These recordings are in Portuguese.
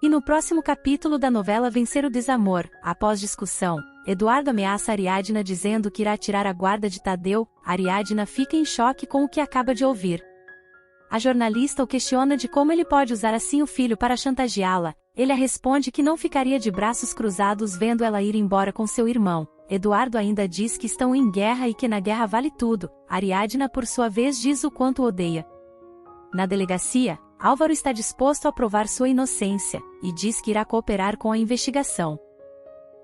E no próximo capítulo da novela Vencer o Desamor, após discussão, Eduardo ameaça Ariadna dizendo que irá tirar a guarda de Tadeu. Ariadna fica em choque com o que acaba de ouvir. A jornalista o questiona de como ele pode usar assim o filho para chantageá-la. Ele a responde que não ficaria de braços cruzados vendo ela ir embora com seu irmão. Eduardo ainda diz que estão em guerra e que na guerra vale tudo. Ariadna por sua vez diz o quanto odeia. Na delegacia, Álvaro está disposto a provar sua inocência, e diz que irá cooperar com a investigação.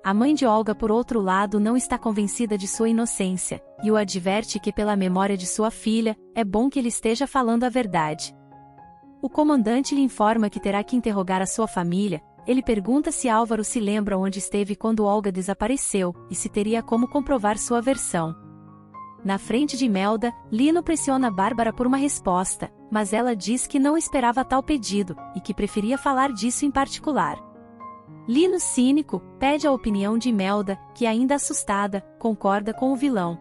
A mãe de Olga por outro lado não está convencida de sua inocência, e o adverte que pela memória de sua filha, é bom que ele esteja falando a verdade. O comandante lhe informa que terá que interrogar a sua família. Ele pergunta se Álvaro se lembra onde esteve quando Olga desapareceu, e se teria como comprovar sua versão. Na frente de Imelda, Lino pressiona Bárbara por uma resposta, mas ela diz que não esperava tal pedido, e que preferia falar disso em particular. Lino, cínico, pede a opinião de Imelda, que ainda assustada, concorda com o vilão.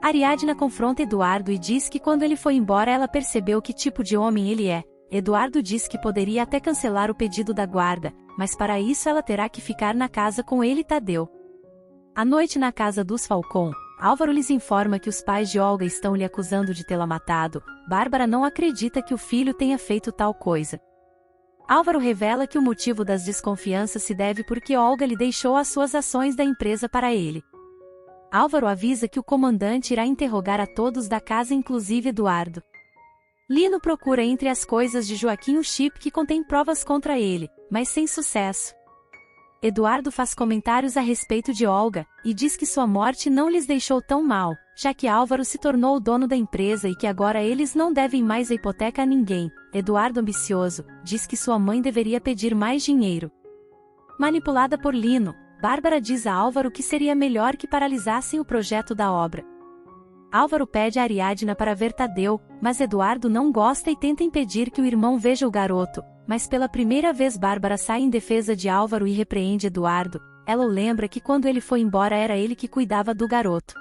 Ariadna confronta Eduardo e diz que quando ele foi embora ela percebeu que tipo de homem ele é. Eduardo diz que poderia até cancelar o pedido da guarda, mas para isso ela terá que ficar na casa com ele e Tadeu. À noite na casa dos Falcon, Álvaro lhes informa que os pais de Olga estão lhe acusando de tê-la matado. Bárbara não acredita que o filho tenha feito tal coisa. Álvaro revela que o motivo das desconfianças se deve porque Olga lhe deixou as suas ações da empresa para ele. Álvaro avisa que o comandante irá interrogar a todos da casa, inclusive Eduardo. Lino procura entre as coisas de Joaquim o chip que contém provas contra ele, mas sem sucesso. Eduardo faz comentários a respeito de Olga, e diz que sua morte não lhes deixou tão mal, já que Álvaro se tornou o dono da empresa e que agora eles não devem mais a hipoteca a ninguém. Eduardo, ambicioso, diz que sua mãe deveria pedir mais dinheiro. Manipulada por Lino, Bárbara diz a Álvaro que seria melhor que paralisassem o projeto da obra. Álvaro pede a Ariadna para ver Tadeu, mas Eduardo não gosta e tenta impedir que o irmão veja o garoto. Mas pela primeira vez Bárbara sai em defesa de Álvaro e repreende Eduardo. Ela o lembra que quando ele foi embora era ele que cuidava do garoto.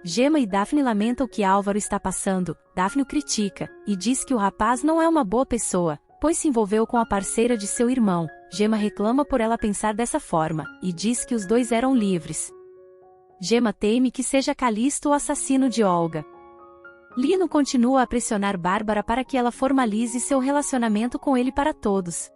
Gema e Daphne lamentam o que Álvaro está passando. Daphne o critica, e diz que o rapaz não é uma boa pessoa, pois se envolveu com a parceira de seu irmão. Gema reclama por ela pensar dessa forma, e diz que os dois eram livres. Gema teme que seja Calisto o assassino de Olga. Lino continua a pressionar Bárbara para que ela formalize seu relacionamento com ele para todos.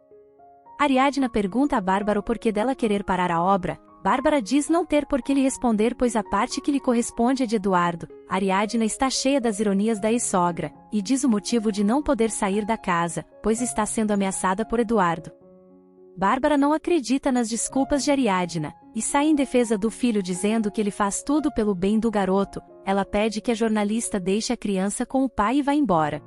Ariadna pergunta a Bárbara o porquê dela querer parar a obra. Bárbara diz não ter por que lhe responder pois a parte que lhe corresponde é de Eduardo. Ariadna está cheia das ironias da ex-sogra, e diz o motivo de não poder sair da casa, pois está sendo ameaçada por Eduardo. Bárbara não acredita nas desculpas de Ariadna, e sai em defesa do filho dizendo que ele faz tudo pelo bem do garoto. Ela pede que a jornalista deixe a criança com o pai e vá embora.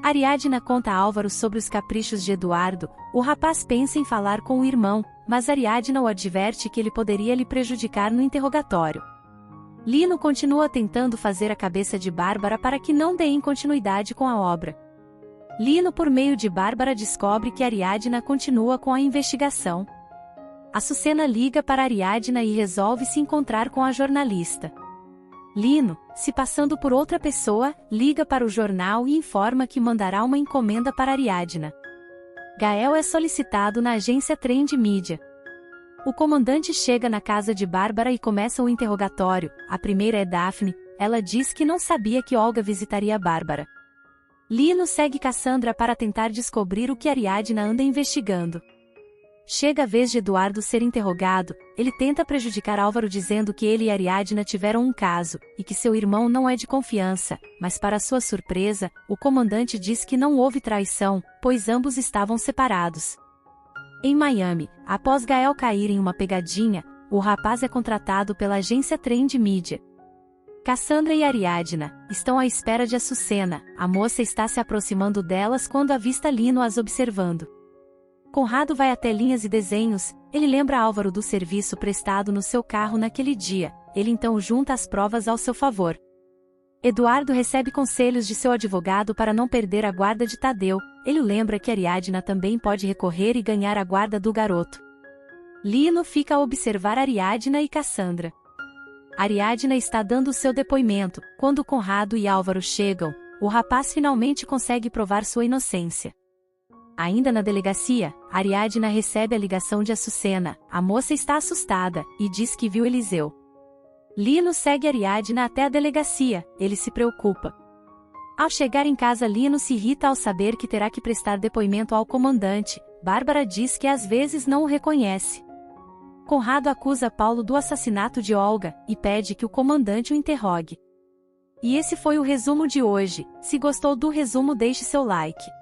Ariadna conta a Álvaro sobre os caprichos de Eduardo. O rapaz pensa em falar com o irmão, mas Ariadna o adverte que ele poderia lhe prejudicar no interrogatório. Lino continua tentando fazer a cabeça de Bárbara para que não deem continuidade com a obra. Lino, por meio de Bárbara, descobre que Ariadna continua com a investigação. Açucena liga para Ariadna e resolve se encontrar com a jornalista. Lino, se passando por outra pessoa, liga para o jornal e informa que mandará uma encomenda para Ariadna. Gael é solicitado na agência Trend Media. O comandante chega na casa de Bárbara e começa o interrogatório. A primeira é Daphne. Ela diz que não sabia que Olga visitaria Bárbara. Lino segue Cassandra para tentar descobrir o que Ariadna anda investigando. Chega a vez de Eduardo ser interrogado. Ele tenta prejudicar Álvaro dizendo que ele e Ariadna tiveram um caso, e que seu irmão não é de confiança, mas para sua surpresa, o comandante diz que não houve traição, pois ambos estavam separados. Em Miami, após Gael cair em uma pegadinha, o rapaz é contratado pela agência Trend Media. Cassandra e Ariadna estão à espera de Açucena. A moça está se aproximando delas quando avista Lino as observando. Conrado vai até Linhas e Desenhos. Ele lembra Álvaro do serviço prestado no seu carro naquele dia. Ele então junta as provas ao seu favor. Eduardo recebe conselhos de seu advogado para não perder a guarda de Tadeu. Ele lembra que Ariadna também pode recorrer e ganhar a guarda do garoto. Lino fica a observar Ariadna e Cassandra. Ariadna está dando seu depoimento. Quando Conrado e Álvaro chegam, o rapaz finalmente consegue provar sua inocência. Ainda na delegacia, Ariadna recebe a ligação de Açucena. A moça está assustada e diz que viu Eliseu. Lino segue Ariadna até a delegacia. Ele se preocupa. Ao chegar em casa, Lino se irrita ao saber que terá que prestar depoimento ao comandante. Bárbara diz que às vezes não o reconhece. Conrado acusa Paulo do assassinato de Olga e pede que o comandante o interrogue. E esse foi o resumo de hoje. Se gostou do resumo, deixe seu like.